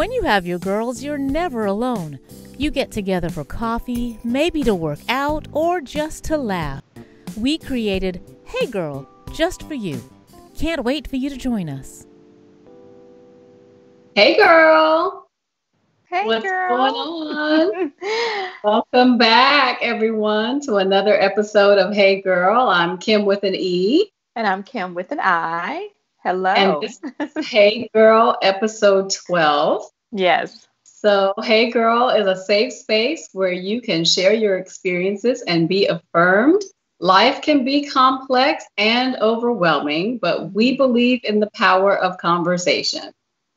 When you have your girls, you're never alone. You get together for coffee, maybe to work out, or just to laugh. We created Hey Girl, just for you. Can't wait for you to join us. Hey girl, Hey what's girl. going on? Welcome back, everyone, to another episode of Hey Girl. I'm Kim with an E. And I'm Kim with an I. Hello. And this is Hey Girl, episode 12. Yes. So, Hey Girl is a safe space where you can share your experiences and be affirmed. Life can be complex and overwhelming, but we believe in the power of conversation.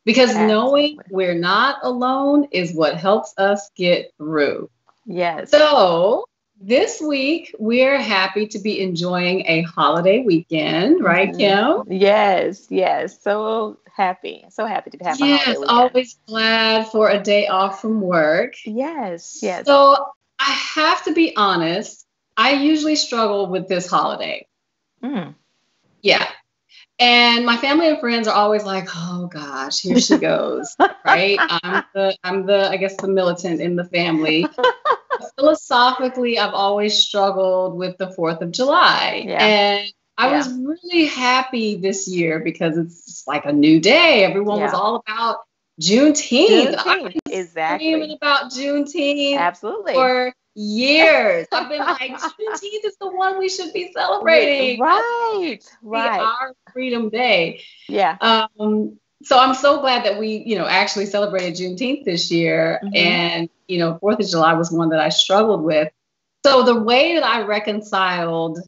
Because knowing we're not alone is what helps us get through. Yes. So this week, we're happy to be enjoying a holiday weekend, right, Kim? Yes. So happy to have a holiday weekend. Always glad for a day off from work. Yes. So I have to be honest, I usually struggle with this holiday. Yeah. And my family and friends are always like, "Oh gosh, here she goes." Right? I'm the I guess the militant in the family. Philosophically, I've always struggled with the 4th of July. Yeah. And I was really happy this year because it's just like a new day. Everyone was all about Juneteenth. I've been screaming about Juneteenth Absolutely. for years. I've been like, Juneteenth is the one we should be celebrating. Right. Our Freedom Day. Yeah. So I'm so glad that we, actually celebrated Juneteenth this year. Mm-hmm. And, 4th of July was one that I struggled with. So the way that I reconciled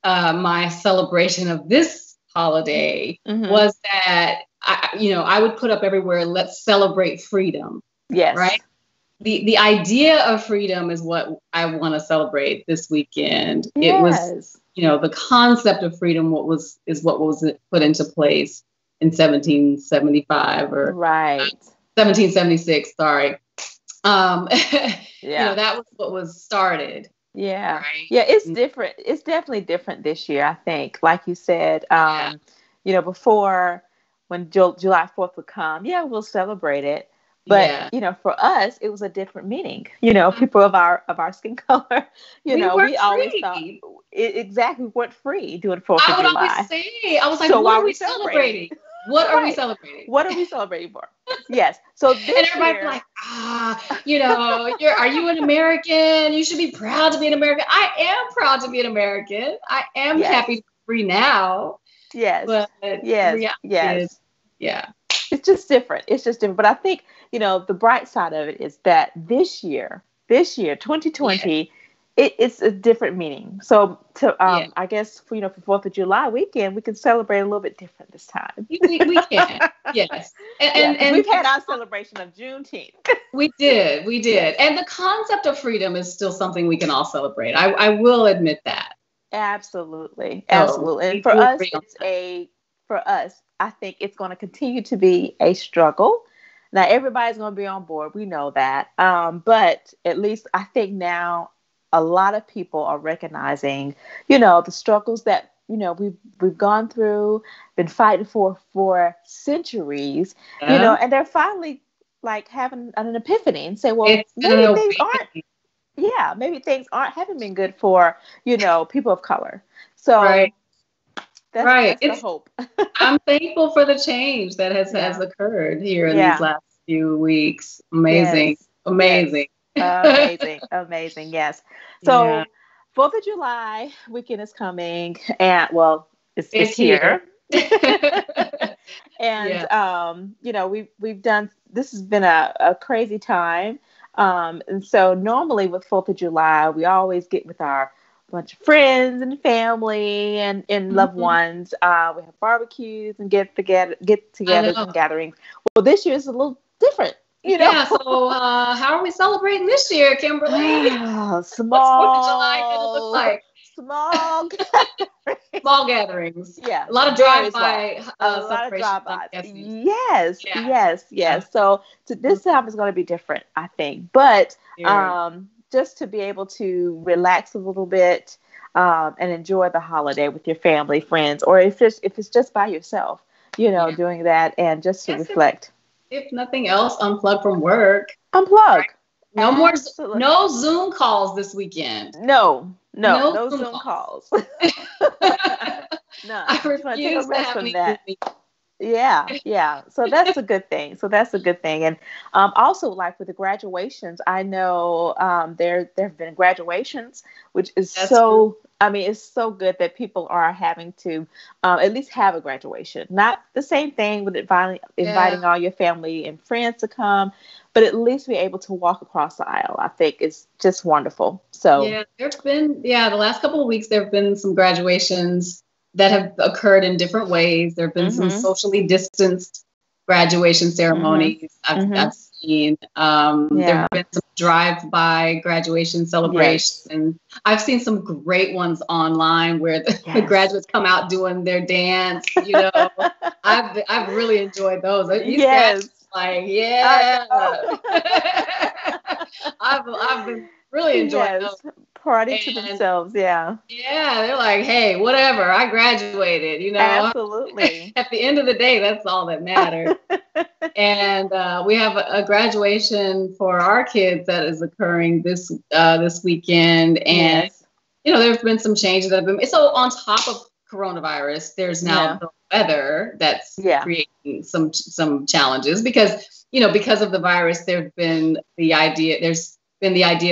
my celebration of this holiday was that, I would put up everywhere, let's celebrate freedom. Yes. Right? The idea of freedom is what I want to celebrate this weekend. Yes. It was, the concept of freedom is what was put into place in 1775 or 1776. Sorry. That was what was started. Yeah. Right? Yeah. It's different. It's definitely different this year, I think. Like you said, before when July 4th would come, we'll celebrate it. But, for us, it was a different meaning. People of our skin color, we always thought we weren't free doing 4th of July. I would always say, I was like, so what are we celebrating? What are we celebrating? What are we celebrating for? Yes. So this and everybody's like, are you an American? You should be proud to be an American. I am proud to be an American. I am happy to be free now. Yes. But yes. Yeah. It's just different. But I think, the bright side of it is that this year, 2020, it's a different meaning. So I guess for 4th of July weekend, we can celebrate a little bit different this time. We can. Yes. And we've had our celebration of Juneteenth. We did. Yes. And the concept of freedom is still something we can all celebrate. I will admit that. Absolutely. And for us, I think it's going to continue to be a struggle. Now, everybody's going to be on board. We know that. But at least I think now a lot of people are recognizing, the struggles that, we've gone through, been fighting for centuries, and they're finally like having an epiphany and say, well, maybe things haven't been good for, people of color. So that's the hope. I'm thankful for the change that has occurred here in these last few weeks. Amazing. Yes. Amazing. Yes. So 4th of July weekend is coming, and it's here. And we've done, this has been a crazy time. And so normally with 4th of July, we always get with our bunch of friends and family and loved ones. We have barbecues and get-togethers and gatherings. Well, this year is a little different. So how are we celebrating this year, Kimberly? Small. What's 4th of July going to look like? Small gatherings. Yeah. A lot of drive-by. A lot of drive-bys. Yes. So this time is going to be different, I think. But just to be able to relax a little bit and enjoy the holiday with your family, friends, or if it's just by yourself, doing that and just to reflect. if nothing else, unplug from work. Unplug. Right? No more, no Zoom calls this weekend. No Zoom calls. No, I refuse to have any that. Yeah. So that's a good thing. And also, like with the graduations, I know there have been graduations, which is so. I mean, it's so good that people are having to at least have a graduation. Not the same thing with inviting all your family and friends to come, but at least be able to walk across the aisle. I think it's just wonderful. So yeah, there've been the last couple of weeks there have been some graduations that have occurred in different ways. There have been some socially distanced graduation ceremonies I've seen. There have been some drive-by graduation celebrations. Yes. And I've seen some great ones online where the graduates come out doing their dance. You know, I've really enjoyed those. These graduates, like, I've been really enjoying those. Party to themselves, yeah, they're like, hey, whatever, I graduated, you know. Absolutely. At the end of the day, that's all that matters. And we have a graduation for our kids that is occurring this weekend, and you know, there's been some changes that have been. So on top of coronavirus, there's now the weather that's creating some challenges because of the virus. There's been the idea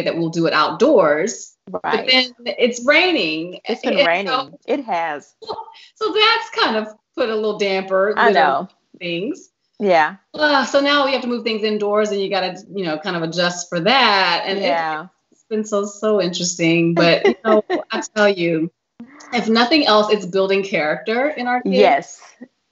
that we'll do it outdoors. Right. But then it's raining. It's been raining. So, it has. So that's kind of put a little damper. I know. Things. Yeah. So now we have to move things indoors, and you got to, kind of adjust for that. And it's been so interesting. But I tell you, if nothing else, it's building character in our kids. Yes.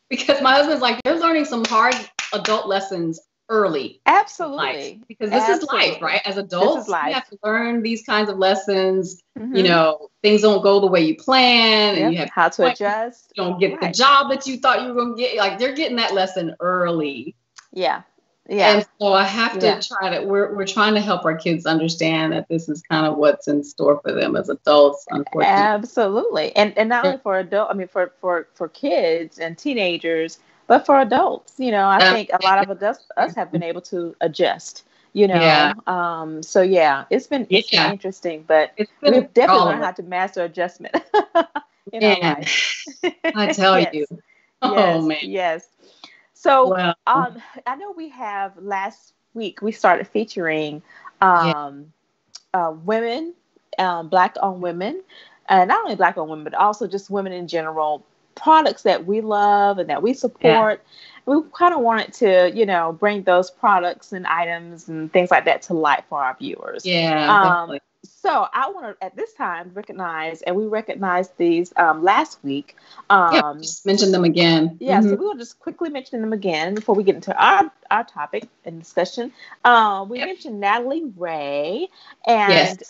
Because my husband's like, they're learning some hard adult lessons early. Absolutely. Because this is life, right? As adults, we have to learn these kinds of lessons. Things don't go the way you plan, and you have how to adjust. You don't get the job that you thought you were going to get. Like, they're getting that lesson early. Yeah. And so I have to try to, we're trying to help our kids understand that this is kind of what's in store for them as adults, unfortunately. Absolutely. And not only for for kids and teenagers, but for adults, I think a lot of us have been able to adjust, So it's been interesting, but we've definitely learned how to master adjustment in our life. I tell you. Oh, man. Yes. So I know we have last week, we started featuring women, Black-owned women, and not only Black-owned women, but also just women in general, products that we love and that we support. We kind of wanted to, bring those products and items and things like that to light for our viewers. Yeah. So I want to, at this time, recognize these last week. Just mention them again. Yeah, so we will just quickly mention them again before we get into our topic and discussion. We mentioned Natalie Ray and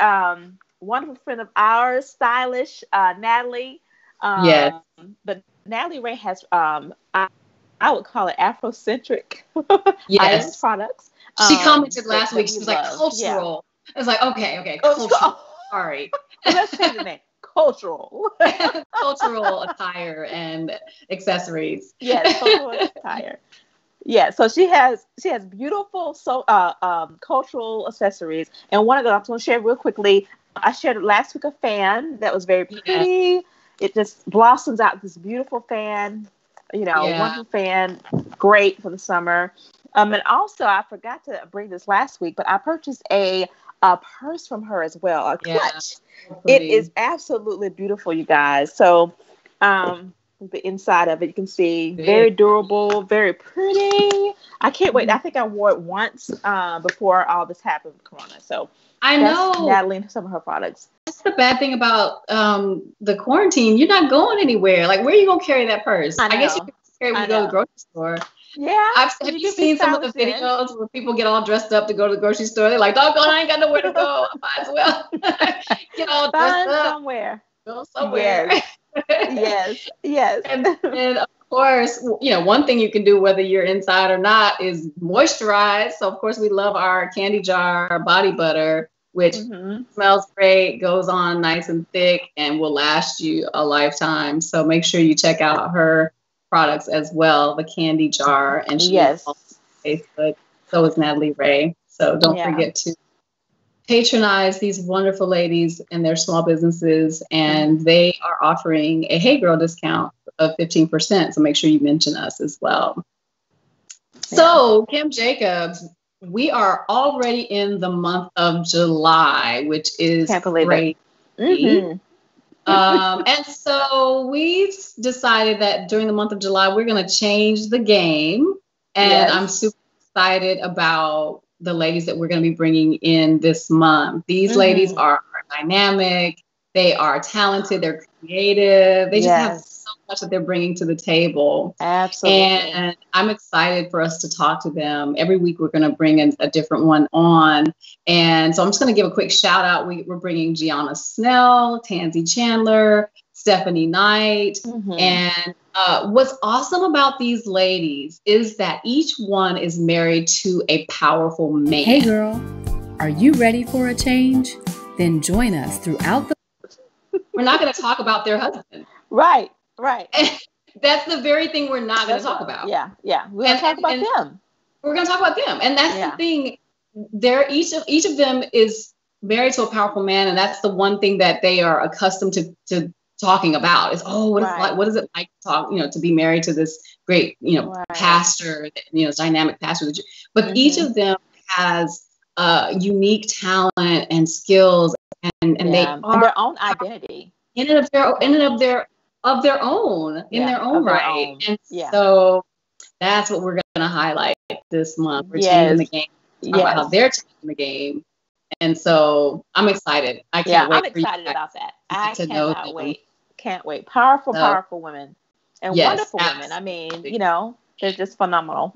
wonderful friend of ours, stylish Natalie. But Natalie Ray has, I would call it Afrocentric items, products. She commented last week. She was like, cultural. I was like, okay, cultural. Sorry. Let's say the name. Cultural. Cultural attire and accessories. Yes, cultural attire. Yeah, so she has beautiful cultural accessories, and one of them I'm going to share real quickly. I shared last week a fan that was very pretty. It just blossoms out this beautiful fan, wonderful fan, great for the summer. And also, I forgot to bring this last week, but I purchased a purse from her as well, a clutch. It is absolutely beautiful, you guys. So, the inside of it, you can see very durable, very pretty. I can't wait. I think I wore it once before all this happened with Corona. So I know Natalie and some of her products. That's the bad thing about the quarantine. You're not going anywhere. Like, where are you gonna carry that purse? I guess you can carry it when you go to the grocery store. Yeah. Have you seen some of the videos where people get all dressed up to go to the grocery store? They're like, doggone, I ain't got nowhere to go. I might as well get all dressed up. Somewhere. Go somewhere. Yes. And of course, one thing you can do whether you're inside or not is moisturize. So of course we love our candy jar body butter, which smells great, goes on nice and thick, and will last you a lifetime. So make sure you check out her products as well, the candy jar. And she Facebook. So is Natalie Ray. So don't forget to patronize these wonderful ladies and their small businesses. And they are offering a Hey Girl discount of 15%. So make sure you mention us as well. Yeah. So Kim Jacobs, we are already in the month of July, which is great. And so we've decided that during the month of July, we're going to change the game. And I'm super excited about the ladies that we're going to be bringing in this month. These ladies are dynamic. They are talented. They're creative. They just have so much that they're bringing to the table. Absolutely. And I'm excited for us to talk to them. Every week, we're going to bring a different one on. And so I'm just going to give a quick shout out. We're bringing Gianna Snell, Tansy Chandler, Stephanie Knight. And what's awesome about these ladies is that each one is married to a powerful man. Hey girl, are you ready for a change? Then join us throughout the... We're not going to talk about their husband. Right. That's the very thing we're not going to talk about. Yeah. We're going to talk about them. We're going to talk about them. And that's the thing. Each of them is married to a powerful man. And that's the one thing that they are accustomed to talking about is, what is it like to talk, to be married to this great, pastor, dynamic pastor. But each of them has unique talent and skills, and they are and their own identity in and of their own right. And so that's what we're going to highlight this month. We're changing the game. Talk about how they're changing the game. And so I'm excited. I can't wait. I'm excited about that. I cannot wait. Can't wait. Powerful women and wonderful women. I mean, they're just phenomenal.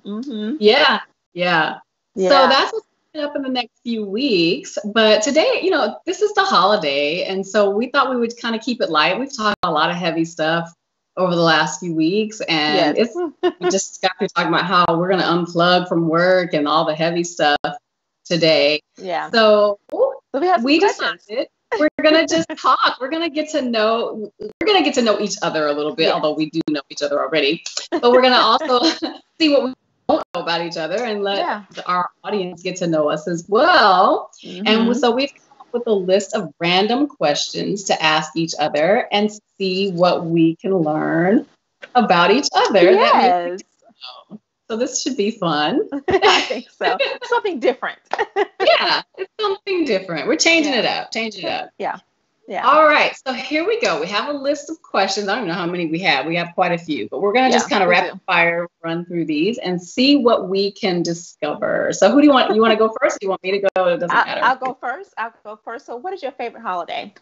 Yeah. So that's what's coming up in the next few weeks. But today, this is the holiday. And so we thought we would kind of keep it light. We've talked about a lot of heavy stuff over the last few weeks. And we just got to talk about how we're going to unplug from work and all the heavy stuff today. Yeah. So we decided we're going to just talk. We're going to get to know each other a little bit, although we do know each other already. But we're going to also see what we don't know about each other and let our audience get to know us as well. And so we've come up with a list of random questions to ask each other and see what we can learn about each other. Yes. So this should be fun. I think so. Something different. Yeah, it's something different. We're changing it up. Yeah. All right. So here we go. We have a list of questions. I don't know how many we have. We have quite a few, but we're going to just kind of rapid fire run through these and see what we can discover. So who do you want? You want to go first? Or do you want me to go? It doesn't matter. I'll go first. So what is your favorite holiday?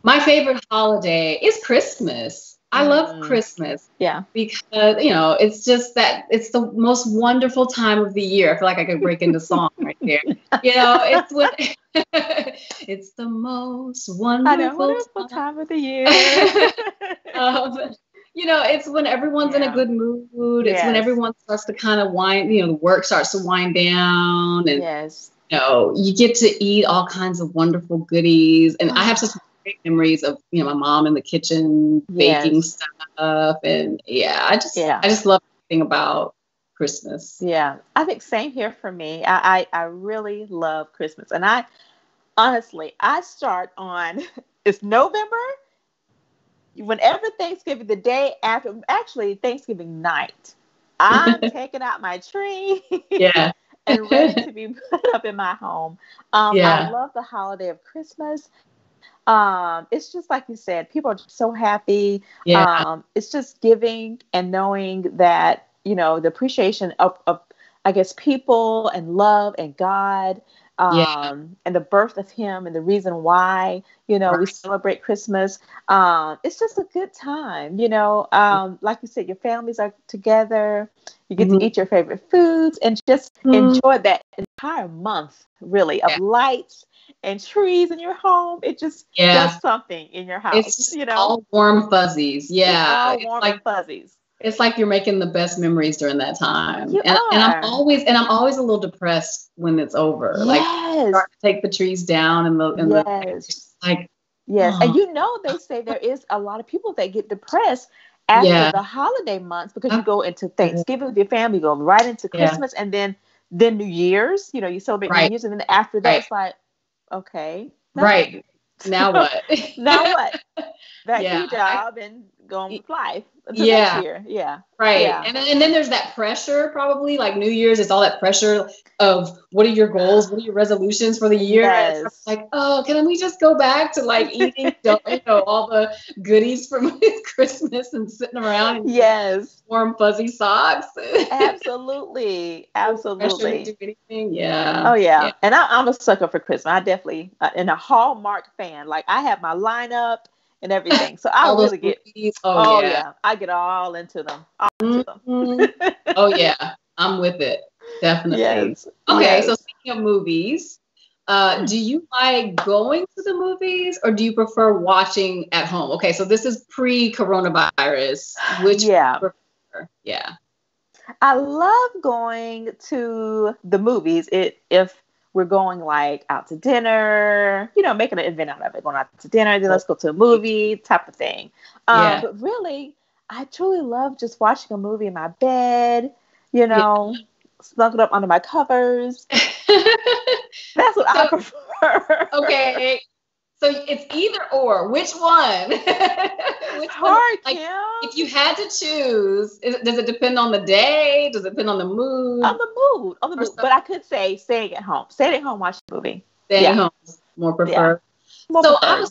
My favorite holiday is Christmas. I love Christmas. Yeah. Because, it's just that it's the most wonderful time of the year. I feel like I could break into song right there. It's when it's the most wonderful time of the year. It's when everyone's in a good mood. It's when everyone starts to kind of wind, the work starts to wind down. And, you get to eat all kinds of wonderful goodies. And I have such great memories of my mom in the kitchen baking stuff, and I just love everything about Christmas. Yeah, I think same here for me. I really love Christmas, and I start on it's November. Whenever Thanksgiving, the day after, actually Thanksgiving night, I'm taking out my tree. And ready to be put up in my home. I love the holiday of Christmas. It's just like you said, people are just so happy. It's just giving and knowing that, the appreciation of I guess, people and love and God, and the birth of him and the reason why, we celebrate Christmas. It's just a good time, like you said, your families are together, you get to eat your favorite foods and just enjoy that entire month really of lights and trees in your home. It just does something in your house. It's just all warm fuzzies. Yeah. It's all warm and fuzzies. It's like you're making the best memories during that time. And I'm always a little depressed when it's over. Yes. Like start to take the trees down and yes. like yes. And they say there is a lot of people that get depressed after the holiday months, because you go into Thanksgiving with your family, you go right into Christmas, and then New Year's. You celebrate New Year's, and then after that, it's like, okay, right. Now what? Now what? Back to your job and go on with life until next year. Yeah. Right. Yeah. And then there's that pressure, probably like New Year's. It's all that pressure of what are your goals? What are your resolutions for the year? Yes. It's like, oh, can we just go back to like eating, all the goodies from Christmas and sitting around in warm fuzzy socks? Absolutely. Absolutely. To do anything. Yeah. Oh yeah. And I'm a sucker for Christmas. I definitely and a Hallmark fan. Like I have my lineup and everything. So I really get movies. I get all into them. Oh yeah. I'm with it. Definitely. Yes. Okay, so speaking of movies, do you like going to the movies or do you prefer watching at home? Okay, so this is pre-coronavirus. Which do you prefer? Yeah. I love going to the movies if we're going like out to dinner, making an event out of it, going out to dinner, then let's go to a movie type of thing. But really, I truly love just watching a movie in my bed, snuggled up under my covers. That's what I prefer. Okay. So it's either or. Which one? It's hard, like, Kim. if you had to choose, does it depend on the day? Does it depend on the mood? On the mood. But I could say staying at home. Staying at home, watch the movie. Staying at home, more preferred. Yeah.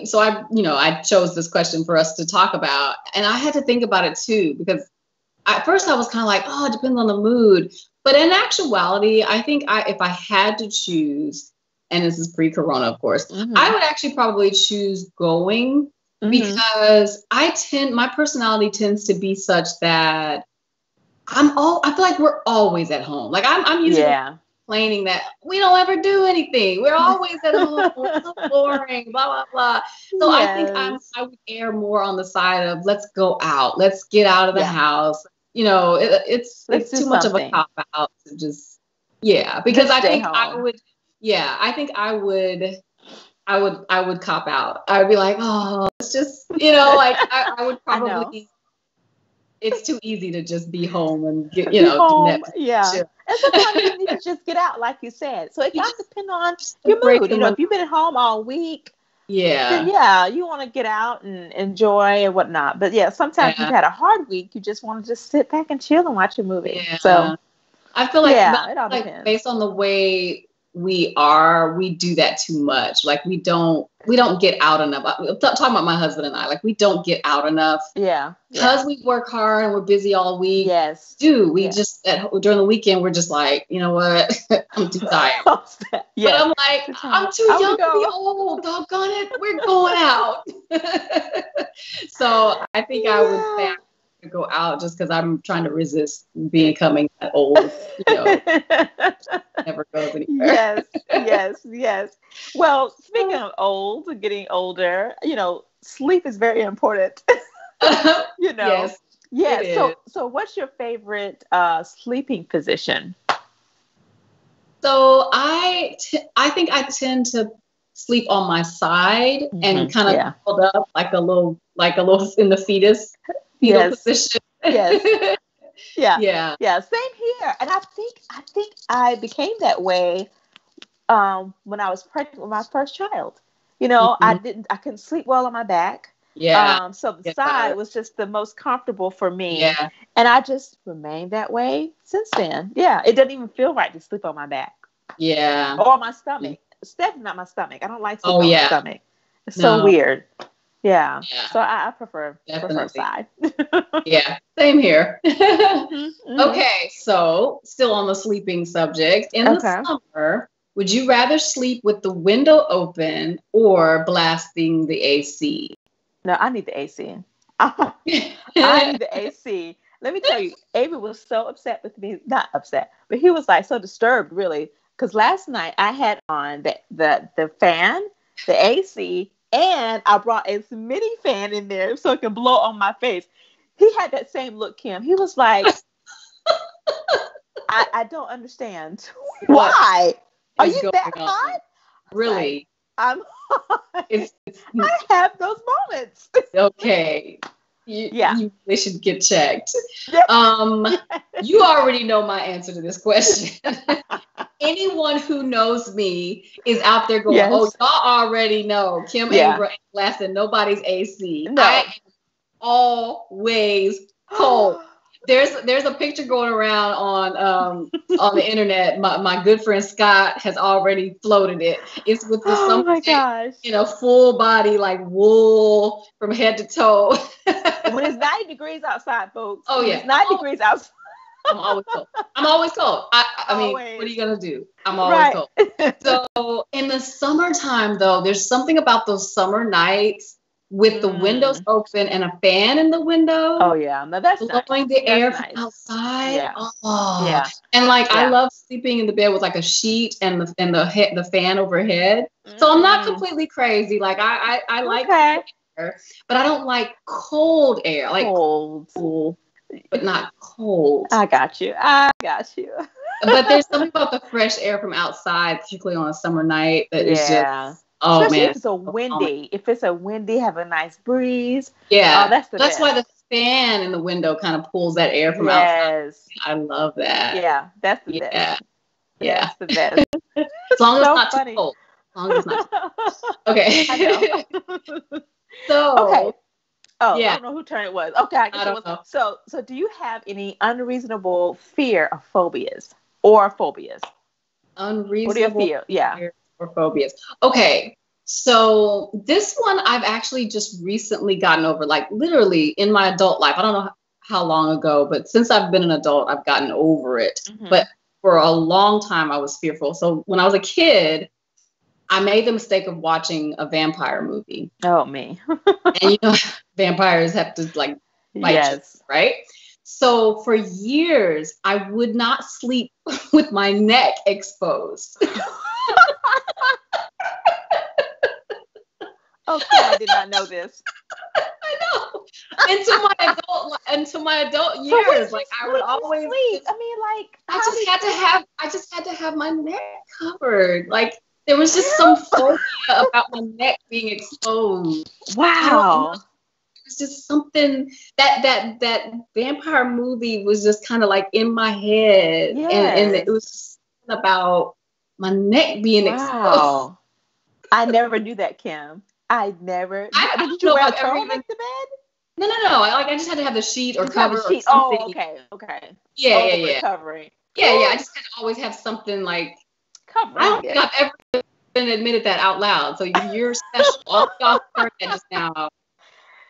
So I chose this question for us to talk about, and I had to think about it too, because at first I was kind of like, oh, it depends on the mood. But in actuality, I think if I had to choose, and this is pre-corona, of course, I would actually probably choose going because my personality tends to be such that I feel like we're always at home. Like I'm usually complaining that we don't ever do anything. We're always at home. We're so boring, blah, blah, blah. So I think I would err more on the side of let's go out. Let's get out of the house. It's too much of a cop out to just, because I think I would cop out. I would be like, oh, it's just, I would probably, it's too easy to just be home and get, do Netflix. Yeah. And sometimes you need to just get out, like you said. So it does depend on your mood. If you've been at home all week, then you want to get out and enjoy and whatnot. But sometimes you've had a hard week. You just want to just sit back and chill and watch a movie. Yeah. So I feel like, it all depends. Based on the way we do that too much. Like we don't get out enough. I'm talking about my husband and I, like we don't get out enough. Yeah. Because we work hard and we're busy all week. Yes. Just during the weekend, we're just like, you know what? I'm too tired. But I'm like, I'm too young to be old. Doggone it. We're going out. So I think I would say to go out just because I'm trying to resist becoming that old. Never goes anywhere. Yes. Well, speaking of old, getting older, sleep is very important. Yes. Yeah. So what's your favorite sleeping position? So I think I tend to sleep on my side and kind of hold up like a little in the fetal position. Yes. Yeah. Same here. And I think I became that way when I was pregnant with my first child. I couldn't sleep well on my back. Yeah. So the side was just the most comfortable for me. Yeah. And I just remained that way since then. Yeah. It doesn't even feel right to sleep on my back. Yeah. Or my stomach. It's definitely not my stomach. I don't like sleeping on my stomach. It's so weird. Yeah. So I prefer side. Yeah. Same here. Okay. So still on the sleeping subject. In the summer, would you rather sleep with the window open or blasting the AC? No, I need the AC. I need the AC. Let me tell you, Avery was so upset with me. Not upset, but he was like so disturbed, really. Because last night I had on the fan, the AC, and I brought a mini fan in there so it can blow on my face. He had that same look, Kim. He was like, I don't understand. Why? Are you that hot? Really? I'm. It's I have those moments. okay. You really should get checked. You already know my answer to this question. Anyone who knows me is out there going, "Oh, y'all already know Kim ain't blasting nobody's AC." No. I am always cold. There's a picture going around on the internet. My good friend Scott has already floated it. It's with the in a full body, like wool from head to toe. When it's 90 degrees outside, folks. Oh yeah, it's 90 degrees outside. I'm always cold. I mean, what are you gonna do? I'm always cold. So in the summertime, though, there's something about those summer nights with the windows open and a fan in the window. Oh yeah, no, that's blowing the air from outside. Yeah. Oh. And like I love sleeping in the bed with like a sheet and the fan overhead. So I'm not completely crazy. Like I like air, but I don't like cold air. Like cold, but not cold. I got you. But there's something about the fresh air from outside, particularly on a summer night, that is just. Oh, especially man, if it's windy. If it's a windy, have a nice breeze. Yeah, that's best. Why the fan in the window kind of pulls that air from outside. I love that. Yeah, that's the best. Yeah, that's the best. As long as it's not too cold. As long as it's not too cold. Okay. I know. So. Oh, yeah. I don't know who turn it was. Okay, I don't know. So do you have any unreasonable fear or phobias? Unreasonable. What do you feel? Yeah. Or phobias. Okay, so this one I've actually just recently gotten over, like literally in my adult life. I don't know how long ago, but since I've been an adult, I've gotten over it. Mm-hmm. But for a long time, I was fearful. So when I was a kid, I made the mistake of watching a vampire movie. Oh, me. And vampires have to like bite you, right? So for years, I would not sleep with my neck exposed. Okay, I did not know this. I know. Until my adult years, like I would always sleep. I mean, like I just had to have my neck covered. Like there was just some phobia about my neck being exposed. Wow. It was just something that vampire movie was just kind of like in my head, and it was just about my neck being exposed. I never knew that, Kim. Did you wear a turtleneck to bed? No. I just had to have the sheet or cover or something. Oh, okay. Yeah. Covering. Yeah. I just had to always have something like covering. I don't think I've ever been admitted that out loud. So you're special. All y'all heard that just now.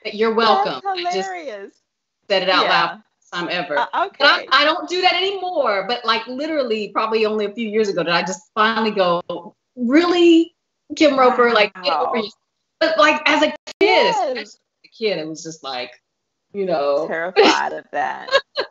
You're welcome. That's hilarious. I just said it out loud first time ever. Okay. But I don't do that anymore. But like literally, probably only a few years ago did I just finally go, really, Kim Roper, like get over yourself. But like as a kid, it was just like, terrified of that.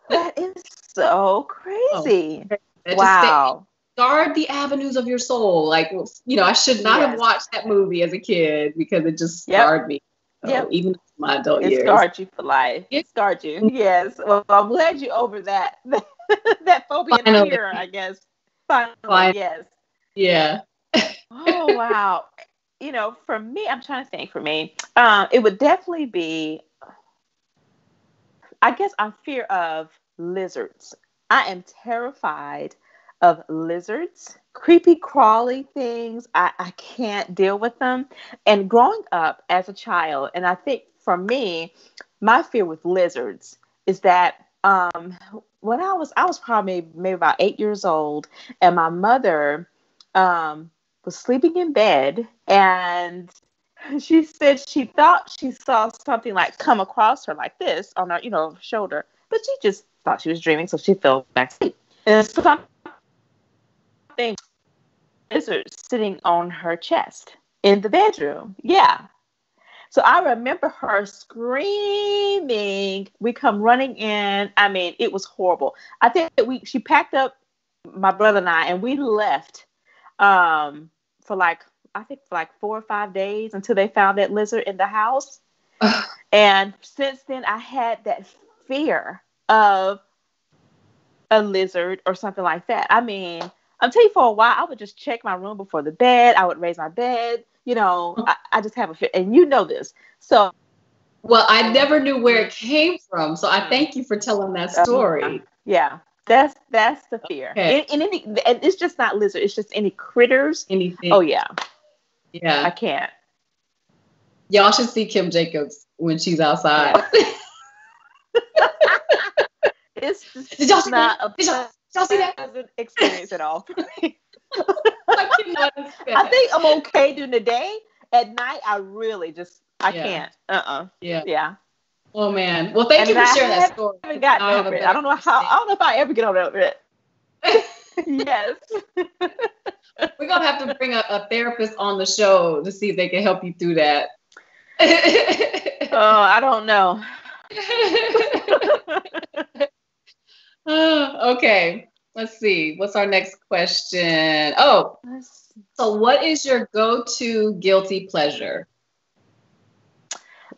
That is so crazy. Wow. Guard the avenues of your soul. Like, I should not have watched that movie as a kid because it just scarred me. So even in my adult years. It scarred you for life. It scarred you. Yes. Well, I'm glad you over that. That phobia and fear, I guess. Finally, yes. Yeah. Oh, wow. For me, I'm trying to think for me, it would definitely be, I guess I'm fear of lizards. I am terrified of lizards, creepy, crawly things. I can't deal with them. And growing up as a child, and I think for me, my fear with lizards is that when I was probably maybe about 8 years old, and my mother was sleeping in bed, and she said she thought she saw something like come across her like this on her, shoulder, but she just thought she was dreaming, so she fell back asleep. And something lizard sitting on her chest in the bedroom. Yeah. So I remember her screaming. We come running in. I mean, it was horrible. I think that she packed up my brother and I, and we left for like 4 or 5 days until they found that lizard in the house. And since then, I had that fear of a lizard or something like that. I mean, I'm telling you, for a while, I would just check my room before the bed. I would raise my bed, I just have a fear, and you know this. So, well, I never knew where it came from, so I thank you for telling that story. Yeah, that's the fear. Okay. And it's just not lizard. It's just any critters. Anything. Oh yeah. Yeah. I can't. Y'all should see Kim Jacobs when she's outside. Yeah. It's Did y'all see not that? Did y'all see that? Pleasant experience at all for me. I think I'm okay during the day. At night, I really can't. Yeah. Oh man. Well, thank you for sharing that story. I haven't gotten over it. I don't know if I ever get over it. Yes. We're gonna have to bring a therapist on the show to see if they can help you through that. Oh, I don't know. Okay. Let's see. What's our next question? Oh, so what is your go-to guilty pleasure?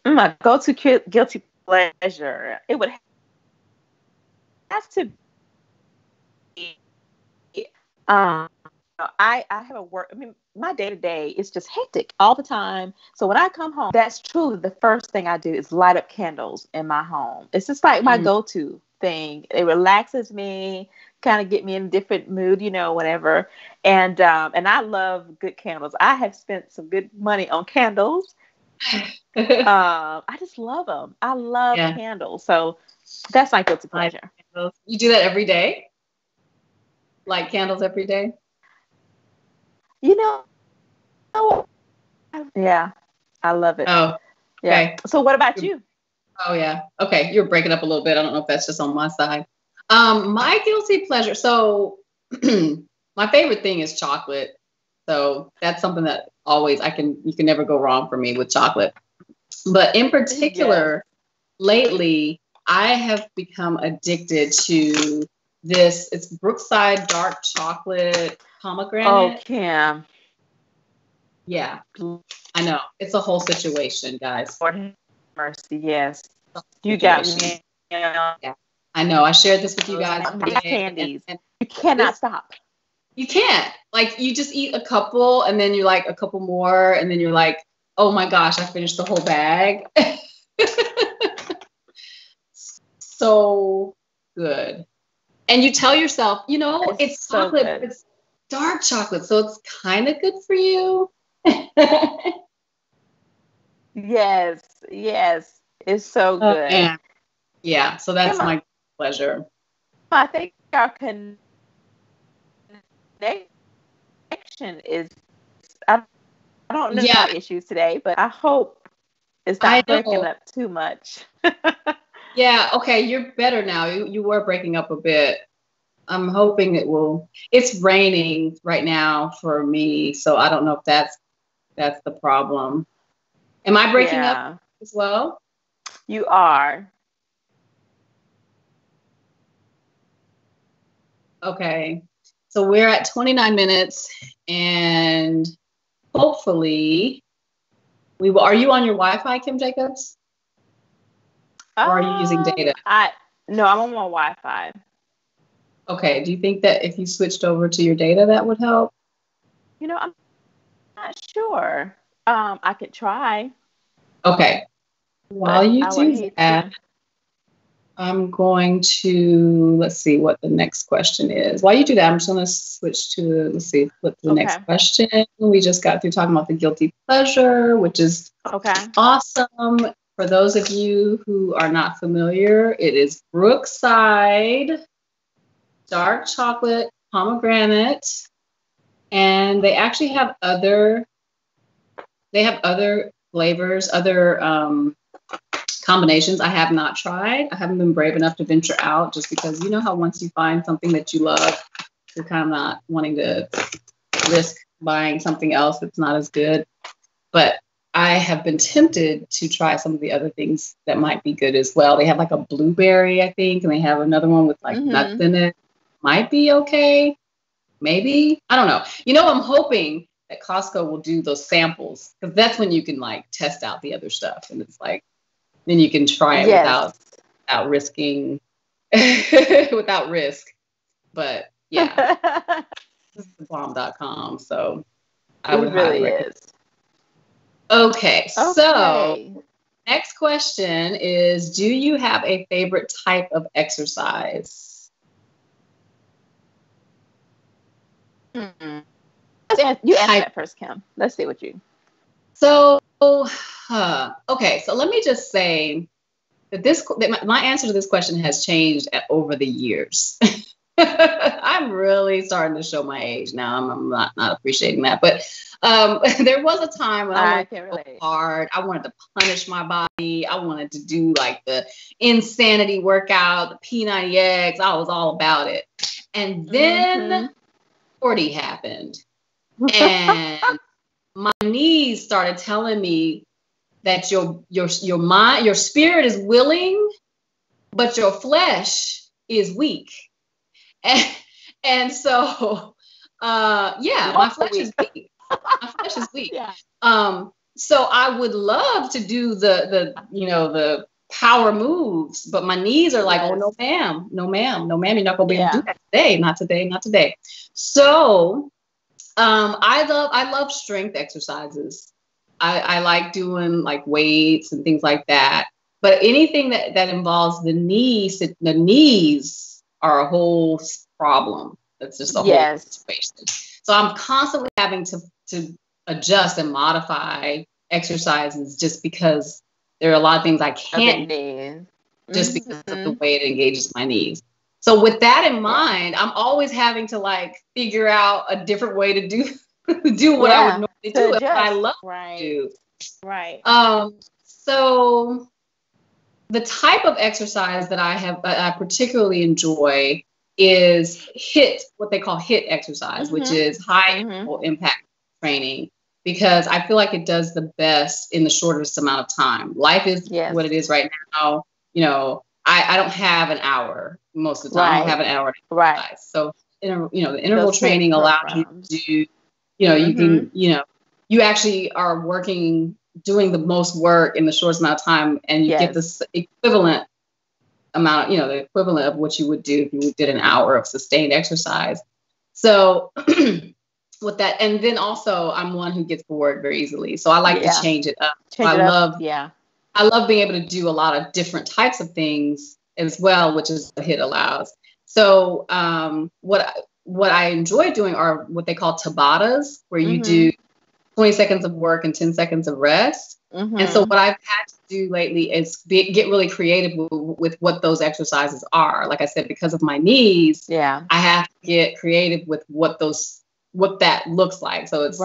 My go-to guilty pleasure. It would have to be. I have a work. I mean, my day-to-day is just hectic all the time. So when I come home, that's truly the first thing I do is light up candles in my home. It's just like my go-to thing. It relaxes me, kind of get me in a different mood, whatever. And I love good candles. I have spent some good money on candles. I just love them. I love candles. So that's my guilty pleasure. You do that every day? Light candles every day? Yeah, I love it. Oh, yeah. Okay. So what about you? Oh yeah. Okay. You're breaking up a little bit. I don't know if that's just on my side. My guilty pleasure. So my favorite thing is chocolate. So that's something that always you can never go wrong for me with chocolate. But in particular, lately, I have become addicted to this. It's Brookside dark chocolate pomegranate. Oh, Kim. Yeah, I know. It's a whole situation, guys. Lord mercy, yes. You got me. Yeah. I know. I shared this with you guys. Candies. And you cannot stop. You can't. Like, you just eat a couple, and then you're like, a couple more, and then you're like, oh my gosh, I finished the whole bag. So good. And you tell yourself, it's chocolate, but it's dark chocolate, so it's kind of good for you. Yes. It's so good. Yeah, so that's my pleasure. I think our connection is, I don't know the issues today, but I hope it's not breaking up too much. Yeah, okay, you're better now. You were breaking up a bit. I'm hoping it will. It's raining right now for me, so I don't know if that's the problem. Am I breaking up as well? You are. Okay. So we're at 29 minutes, and hopefully we will. Are you on your Wi-Fi, Kim Jacobs? Or are you using data? No, I'm on my Wi-Fi. Okay. Do you think that if you switched over to your data, that would help? I'm not sure. I could try. Okay. While you do that, I'm going to, let's see what the next question is. While you do that, I'm just going to switch to, flip to the next question. We just got through talking about the guilty pleasure, which is awesome. For those of you who are not familiar, it is Brookside dark chocolate pomegranate. And they actually have other flavors, other combinations I have not tried. I haven't been brave enough to venture out, just because you know how once you find something that you love, you're kind of not wanting to risk buying something else that's not as good. But I have been tempted to try some of the other things that might be good as well. They have like a blueberry, I think, and they have another one with like nuts in it. Might be okay. Maybe. I don't know. I'm hoping that Costco will do those samples, because that's when you can like test out the other stuff. And it's like, then you can try it without risking, without risk. But yeah, this is bomb.com. So I would highly recommend. Okay. So next question is, do you have a favorite type of exercise? Mm-hmm. You answer that first, Kim. Let's see what you. So, okay. So let me just say that my answer to this question has changed over the years. I'm really starting to show my age now. I'm not appreciating that, but there was a time when I wanted to go hard. I wanted to punish my body. I wanted to do like the insanity workout, the P90X. I was all about it. And then 40 happened, and my knees started telling me that your mind, your spirit is willing, but your flesh is weak. And so, my flesh is weak. My flesh is weak. Yeah. So I would love to do the power moves, but my knees are like, oh, no, ma'am, you're not gonna be able to do that today. Not today. So, I love strength exercises. I like doing like weights and things like that. But anything that involves the knees are a whole problem. That's just a whole situation. So I'm constantly having to adjust and modify exercises just because there are a lot of things I can't do just because of the way it engages my knees. So with that in mind, I'm always having to like figure out a different way to do what I would normally do if I love to do. Right. So the type of exercise that I particularly enjoy is what they call HIIT exercise, which is high impact training, because I feel like it does the best in the shortest amount of time. Life is what it is right now. You know, I don't have an hour most of the time. I don't have an hour to exercise. So, the interval training allows you to do, you can, you actually are doing the most work in the shortest amount of time, and you get the equivalent amount, the equivalent of what you would do if you did an hour of sustained exercise. So with that, and then also I'm one who gets bored very easily. So I like to change it up. I love being able to do a lot of different types of things as well, which is what HIIT allows. So what I enjoy doing are what they call Tabatas, where you do 20 seconds of work and 10 seconds of rest. And so what I've had to do lately is get really creative with what those exercises are. Like I said, because of my knees, I have to get creative with what that looks like. So it's,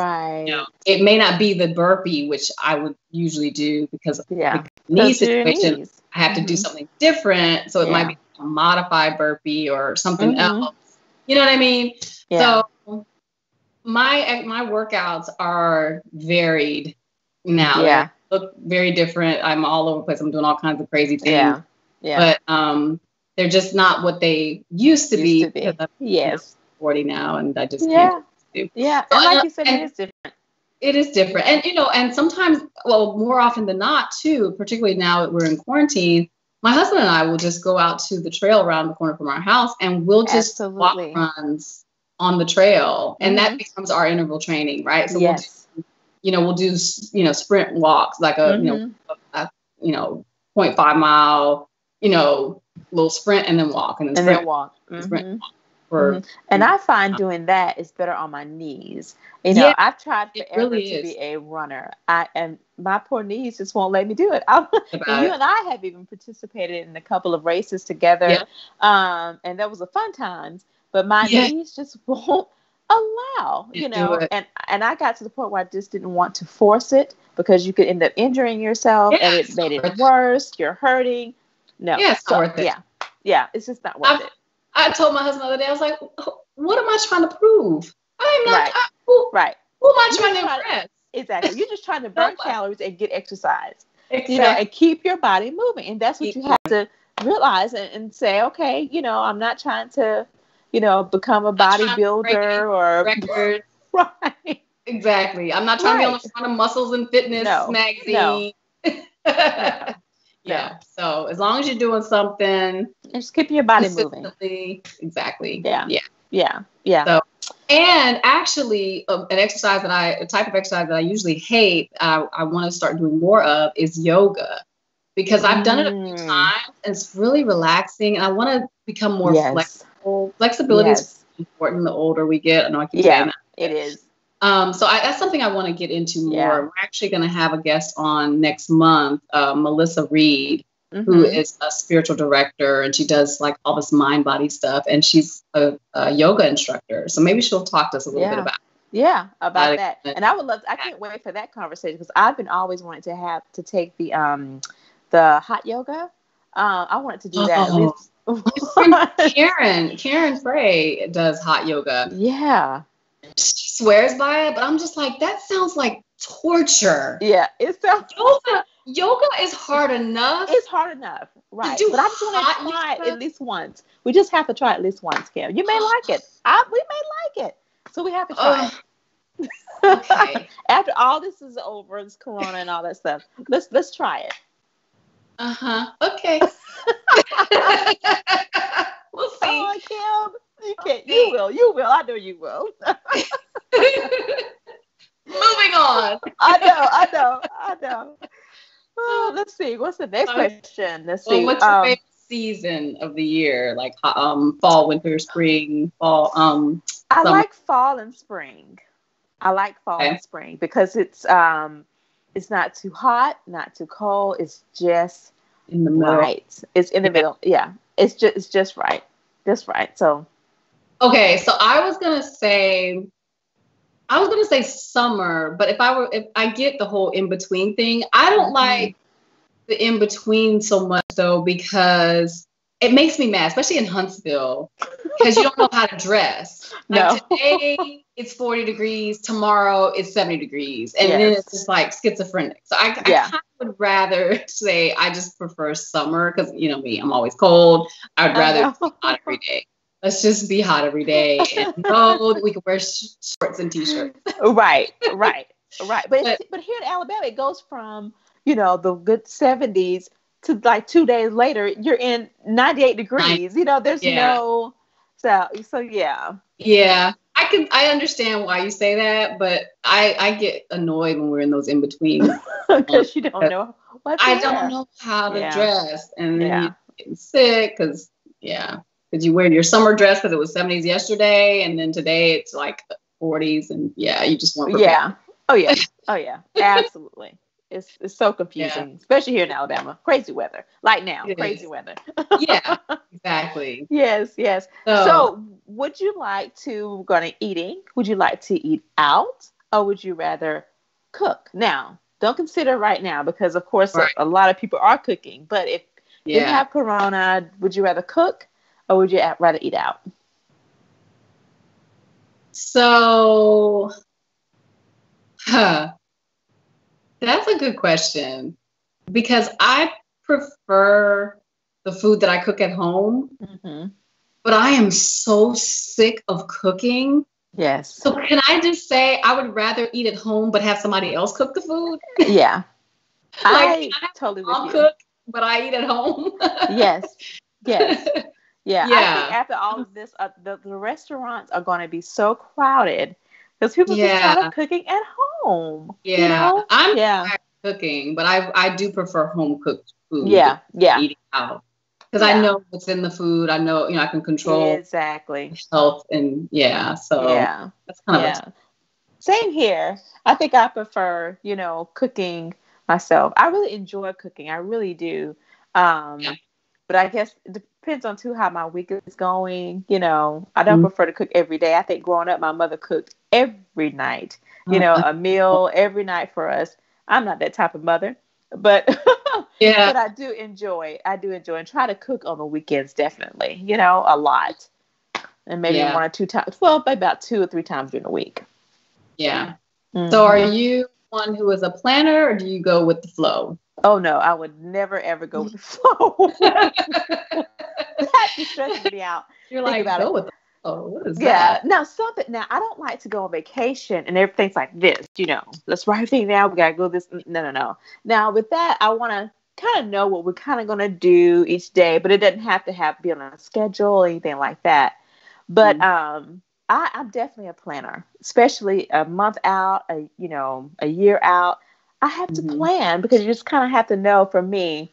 it may not be the burpee, which I would usually do because of the knee situation. I have to do something different. So it might be a modified burpee or something else. You know what I mean? So my workouts are varied now. They look very different. I'm all over the place. I'm doing all kinds of crazy things. But they're just not what they used to be. Because I'm 40 now, and I just can't do. Yeah, and like you said, it is different. It is different. And, and sometimes, well, more often than not, too, particularly now that we're in quarantine, my husband and I will just go out to the trail around the corner from our house, and we'll just walk runs on the trail. And that becomes our interval training, right? So we'll do sprint walks, like a 0.5 mile, little sprint and then walk, and then walk. Sprint walk. And I find doing that is better on my knees. I've tried forever to be a runner. And my poor knees just won't let me do it. And you and I have even participated in a couple of races together. And that was a fun times, but my knees just won't allow, and I got to the point where I just didn't want to force it, because you could end up injuring yourself, and it made it worse. You're hurting. No. Yeah, it's not worth it. Yeah, it's just not worth it. I told my husband the other day, I was like, what am I trying to prove? I am not. Who am I trying to impress? Exactly. You're just trying to burn calories and get exercise. Exactly. And keep your body moving. And that's what you have to realize and say, okay, I'm not trying to, become a bodybuilder or record. Right. Exactly. I'm not trying to be on the front of Muscles and Fitness magazine. No. Yeah. So as long as you're doing something, and just keeping your body moving. Exactly. Yeah. So, And actually, a type of exercise that I usually hate, I want to start doing more of is yoga, because I've done it a few times and it's really relaxing. And I want to become more flexible. Flexibility is important the older we get. I know I keep saying that. It is. So that's something I want to get into more. We're actually going to have a guest on next month, Melissa Reed, who is a spiritual director, and she does like all this mind body stuff, and she's a yoga instructor. So maybe she'll talk to us a little bit about that. And I would love I can't wait for that conversation, because I've been always wanting to take the hot yoga. I wanted to do that at least. Karen Frey does hot yoga. Yeah. She swears by it, but I'm just like, that sounds like torture. Yeah, it sounds yoga is hard enough. It's hard enough, right? But I just want to try it at least once. We just have to try it at least once, Kim. You may like it. We may like it. So we have to try it. Okay. After all this is over, this corona and all that stuff, let's try it. Okay. We'll see. Oh, Kim. You can't. You will. I know you will. Moving on. I know. Oh, let's see. What's the next question? Let's see. What's your favorite season of the year? Like fall, winter, spring, fall. I like fall and spring. And spring because it's not too hot, not too cold. It's just in the middle. Right. It's in the middle. Yeah. It's just right. Just right. So. Okay, so I was gonna say summer, but if I get the whole in between thing, I don't like the in between so much though, because it makes me mad, especially in Huntsville, because you don't know how to dress. Like today it's 40 degrees, tomorrow it's 70 degrees, and then it's just like schizophrenic. So I kind of would rather say I just prefer summer, because you know me, I'm always cold. I'd rather be hot every day. Let's just be hot every day and know that we can wear shorts and t-shirts. Right. But here in Alabama, it goes from, the good 70s to like 2 days later, you're in 98 degrees. There's no, so yeah. Yeah. I understand why you say that, but I get annoyed when we're in those in-between. Because you don't know what to wear. Don't know how to dress. And then you're getting sick because you wear your summer dress because it was 70s yesterday, and then today it's like 40s, and you just want Oh yeah, absolutely. It's so confusing, especially here in Alabama. Crazy weather, like now, crazy weather. Yeah, exactly. Yes. So, would you like to would you like to eat out, or would you rather cook? Now, don't consider right now, because of course a lot of people are cooking. But if you have corona, would you rather cook, or would you rather eat out? So, that's a good question, because I prefer the food that I cook at home, but I am so sick of cooking. Yes. So can I just say I would rather eat at home but have somebody else cook the food? Yeah. I totally with you. Cook, but I eat at home. Yes. Yeah. I think after all of this, the restaurants are going to be so crowded because people just tired of cooking at home. Yeah. I'm tired of cooking, but I do prefer home cooked food. Yeah. Eating out. Because I know what's in the food. I know, I can control health and so that's kind of same here. I think I prefer, cooking myself. I really enjoy cooking. I really do. But I guess it depends on how my week is going. I don't prefer to cook every day. I think growing up, my mother cooked every night, a meal every night for us. I'm not that type of mother, but but I do enjoy and try to cook on the weekends, definitely, a lot. And maybe 1 or 2 times. Well, maybe about 2 or 3 times during the week. Yeah. So are you one who is a planner, or do you go with the flow? Oh no, I would never ever go with the flow. That just stresses me out. You're like, go with the flow. What is that? Now I don't like to go on vacation and everything's like this, let's write everything down. We gotta go this. No. Now with that, I want to kind of know what we're kind of gonna do each day, but it doesn't have to be on a schedule or anything like that. But I I'm definitely a planner, especially a month out, a year out. I have to plan because you just kind of have to know, for me,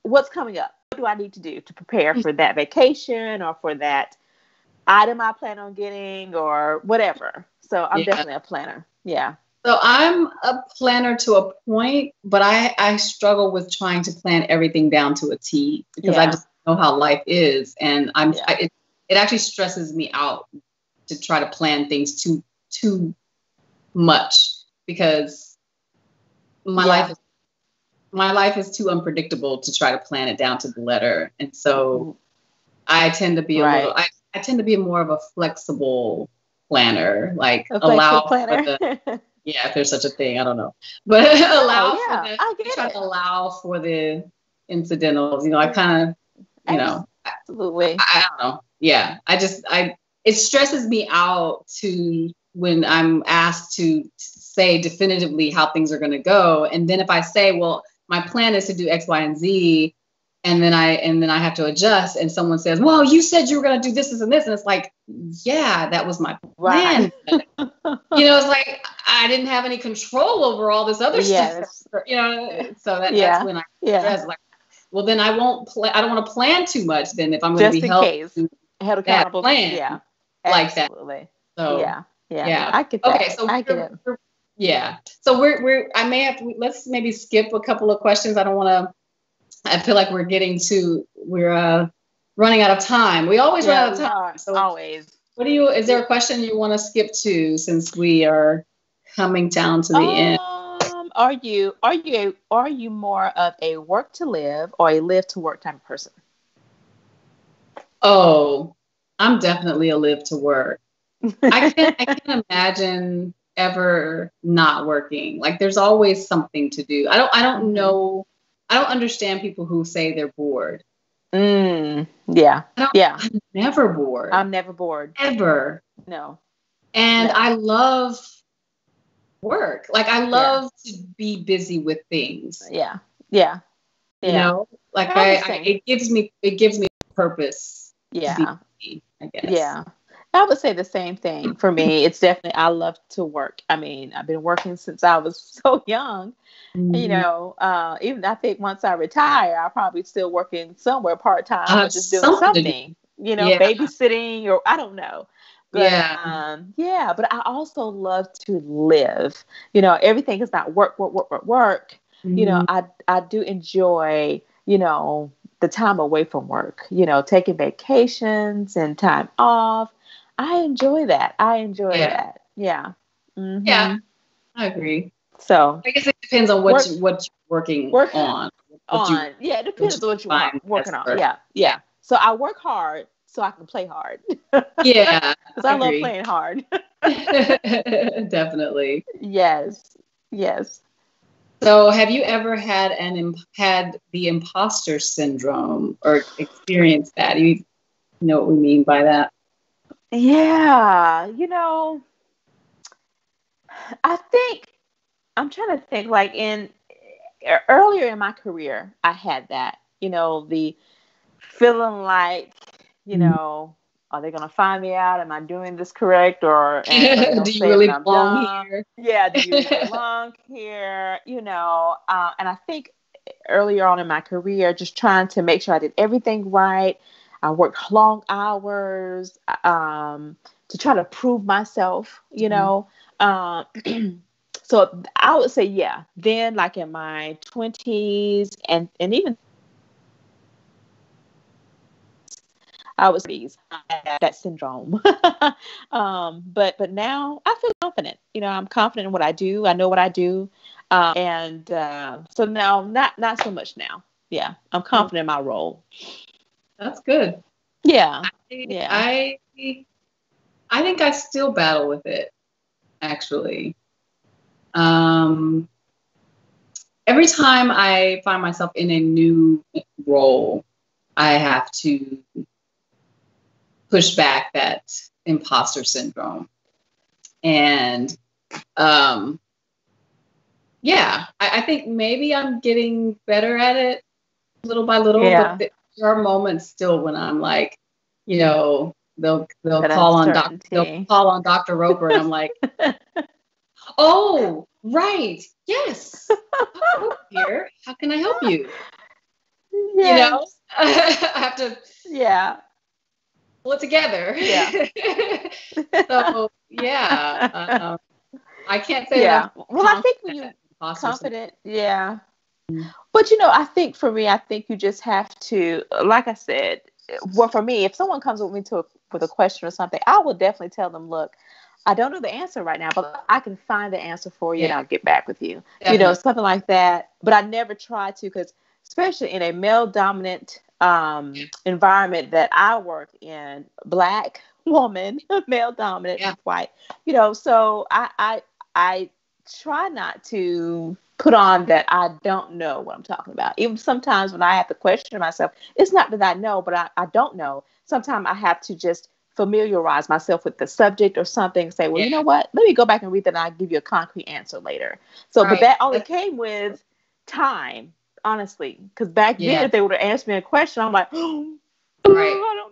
what's coming up. What do I need to do to prepare for that vacation or for that item I plan on getting or whatever. So I'm definitely a planner. Yeah. So I'm a planner to a point, but I struggle with trying to plan everything down to a T because I just know how life is, and it actually stresses me out to try to plan things too much because my life is too unpredictable to try to plan it down to the letter, and so I tend to be I tend to be more of a flexible planner, like allow for the if there's such a thing, I don't know, but allow for the incidentals. I kind of, absolutely. I don't know. Yeah, it stresses me out when I'm asked to say definitively how things are going to go, and then if I say, well, my plan is to do X, Y, and Z. And then I have to adjust, and someone says, "Well, you said you were going to do this, this, and this," and it's like, yeah, that was my plan. Right. It's like I didn't have any control over all this other stuff. So that's when I stress. Like, well, then I won't play. I don't want to plan too much. Then if I'm going to be held accountable, plan, like that. So yeah, I get that. Okay, so I get it. Yeah. So I may have to. Let's maybe skip a couple of questions. I don't want to. I feel like we're running out of time. We always run out of time. So always. Is there a question you want to skip to since we are coming down to the end? Are you more of a work to live or a live to work type of person? Oh, I'm definitely a live to work. I can't imagine ever not working. Like there's always something to do. I don't know. I don't understand people who say they're bored. Yeah. I'm never bored. I'm never bored. Ever. No. And I love work. Like I love to be busy with things. Yeah. Like it gives me purpose. Yeah. To be busy, I guess. Yeah. I would say the same thing for me. It's definitely, I love to work. I mean, I've been working since I was so young. Even I think once I retire, I'll probably still working somewhere part-time or just doing something, babysitting or I don't know. But but I also love to live. Everything is not work. I do enjoy, the time away from work, taking vacations and time off. I enjoy that. that. Yeah. Mm-hmm. Yeah, I agree. So I guess it depends on what you're working on. It depends on what you're working on. Yeah. So I work hard so I can play hard. Yeah. Because I love playing hard. Definitely. Yes. So have you ever had the imposter syndrome or experienced that? Do you know what we mean by that? Yeah. I think I'm trying to think like earlier in my career, I had that, the feeling like, are they going to find me out? Am I doing this correct? Or do you really belong here? Yeah. Do you really belong here? And I think earlier on in my career, just trying to make sure I did everything right. I worked long hours to try to prove myself, So I would say, then like in my 20s and even I was that syndrome. But now I feel confident. I'm confident in what I do. I know what I do. So now not so much now. Yeah. I'm confident in my role. That's good. Yeah. I think I still battle with it, actually. Every time I find myself in a new role, I have to push back that imposter syndrome. And I think maybe I'm getting better at it little by little, but there are moments still when I'm like, they'll call on Dr. Roper, and I'm like, oh, right, yes, here. How can I help you? Yes. I have to pull it together. Yeah. So I can't say that. Well, I think when you're confident, But I think for me, I think you just have to, like I said, well, for me, if someone comes with me with a question or something, I will definitely tell them, look, I don't know the answer right now, but I can find the answer for you and I'll get back with you. Definitely. Something like that. But I never try to, because especially in a male dominant environment that I work in, Black woman, male dominant, white, so I try not to put on that I don't know what I'm talking about. Even sometimes when I have to question myself, it's not that I know, but I don't know. Sometimes I have to just familiarize myself with the subject or something, say, well, you know what? Let me go back and read that and I'll give you a concrete answer later. So, but that only came with time, honestly. Because back then, if they would have asked me a question, I'm like, I don't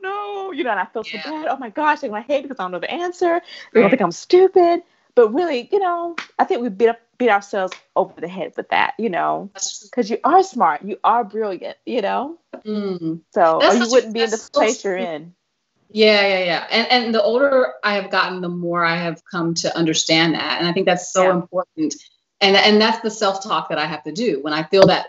know. And I feel so bad. Oh my gosh, they're going to hate because I don't know the answer. They're going to think I'm stupid. But really, I think we beat ourselves over the head with that, because you are smart, you are brilliant, So, or you wouldn't be in the place you're in. Yeah. And the older I have gotten, the more I have come to understand that. And I think that's so important. And that's the self-talk that I have to do. When I feel that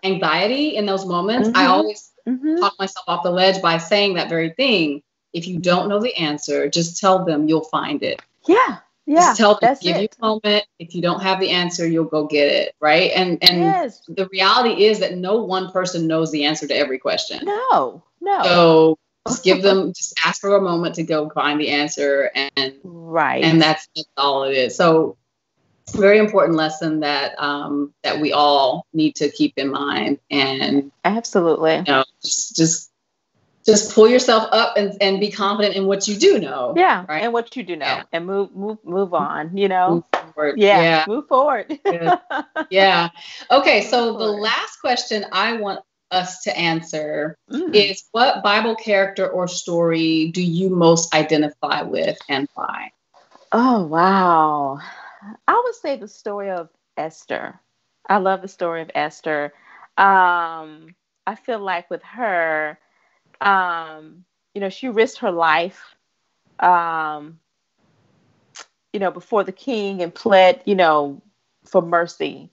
anxiety in those moments, I always talk myself off the ledge by saying that very thing. If you don't know the answer, just tell them you'll find it. Yeah. Just tell them, give you a moment. If you don't have the answer, you'll go get it. Right. And the reality is that no one person knows the answer to every question. No. So just ask for a moment to go find the answer. And that's all it is. So very important lesson that we all need to keep in mind. And absolutely, just pull yourself up and be confident in what you do know. Yeah. Right? And what you do know, and move on, Move forward. Move forward. Yeah. Okay. So the last question I want us to answer is, what Bible character or story do you most identify with and why? Oh, wow. I would say the story of Esther. I love the story of Esther. I feel like with her, she risked her life, before the king and pled, for mercy,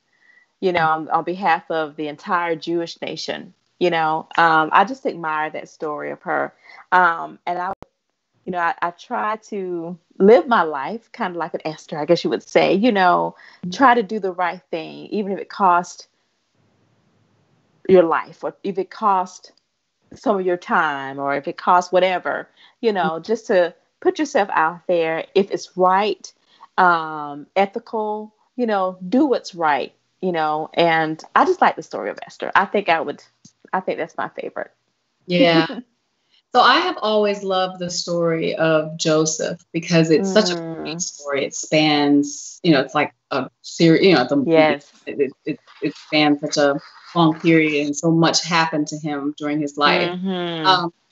on behalf of the entire Jewish nation. I just admire that story of her. And I try to live my life kind of like an Esther, I guess you would say, try to do the right thing, even if it cost your life, or if it cost some of your time, or if it costs whatever, just to put yourself out there. If it's right, ethical, do what's right, and I just like the story of Esther. I think that's my favorite. Yeah. So I have always loved the story of Joseph because it's such a great story. It spans, it's like a series, it spans such a long period, and so much happened to him during his life.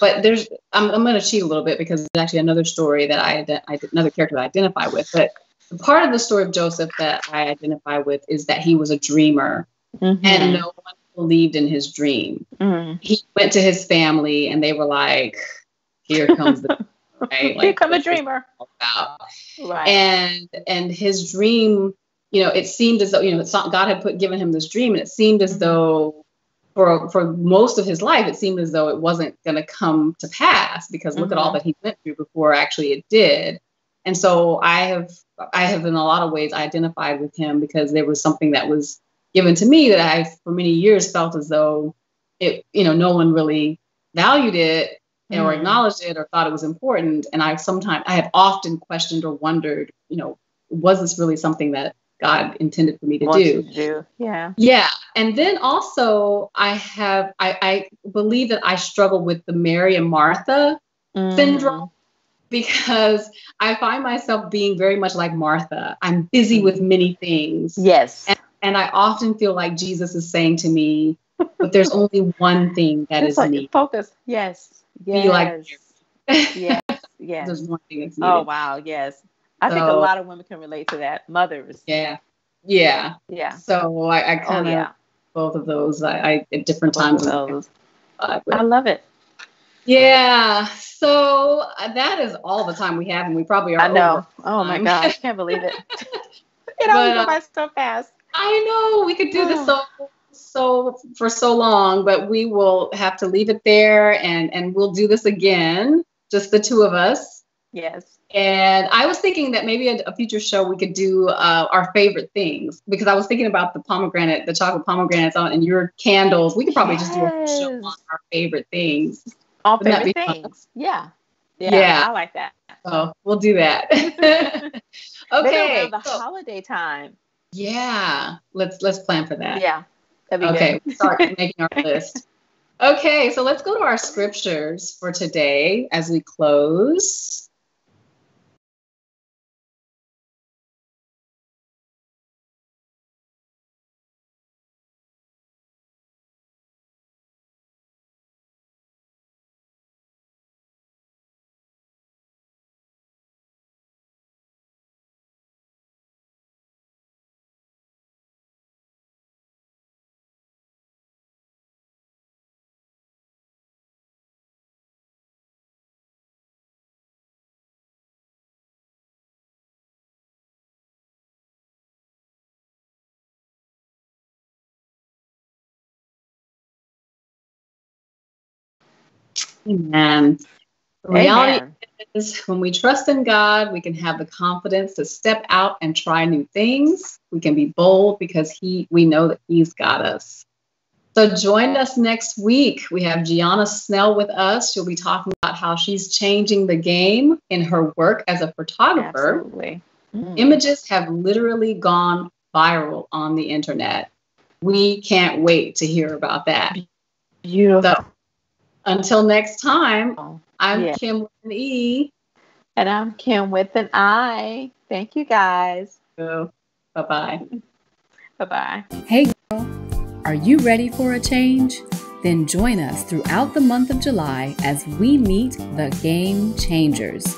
But I'm going to cheat a little bit because there's actually another story that another character that I identify with. But the part of the story of Joseph that I identify with is that he was a dreamer, and no one believed in his dream. He went to his family, and they were like, "Here comes the right? Here comes a dreamer." Right. And his dream, it seemed as though God had given him this dream, and it seemed as though for most of his life, it seemed as though it wasn't going to come to pass, because look at all that he went through before actually it did. And so I have in a lot of ways identified with him, because there was something that was given to me that I, for many years, felt as though it, no one really valued it or acknowledged it or thought it was important. And I have often questioned or wondered, was this really something that God intended for me to do? Yeah. Yeah. And then also I believe that I struggle with the Mary and Martha syndrome, because I find myself being very much like Martha. I'm busy with many things. Yes. And I often feel like Jesus is saying to me, but there's only one thing that is needed. Focus. Yes. Be like Mary. Yes. Yes. There's one thing that's needed. Oh, wow. Yes. I think a lot of women can relate to that. Mothers. Yeah. Yeah. Yeah. So I kind of both of those. I at different times. I love it. Yeah. So that is all the time we have, and we probably are. I know. Over oh my gosh, can't believe it. It always goes by so fast. I know we could do this so for so long, but we will have to leave it there, and we'll do this again, just the two of us. Yes. And I was thinking that maybe a future show we could do our favorite things, because I was thinking about the chocolate pomegranates and your candles. We could probably just do a show on our favorite things. All favorite things. Yeah. I like that. So we'll do that. Okay. Around the holiday time. Yeah. Let's plan for that. Yeah. That'd be good. We'll start making our list. Okay, so let's go to our scriptures for today as we close. Amen. The reality is, when we trust in God, we can have the confidence to step out and try new things. We can be bold because we know that He's got us. So join us next week. We have Gianna Snell with us. She'll be talking about how she's changing the game in her work as a photographer. Absolutely. Images have literally gone viral on the internet. We can't wait to hear about that. Beautiful. So, until next time, I'm Kim with an E. And I'm Kim with an I. Thank you, guys. Bye-bye. Bye-bye. Hey, girl. Are you ready for a change? Then join us throughout the month of July as we meet the Game Changers.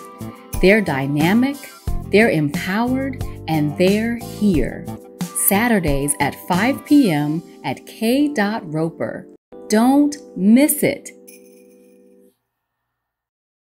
They're dynamic, they're empowered, and they're here. Saturdays at 5 p.m. at K. Roper. Don't miss it.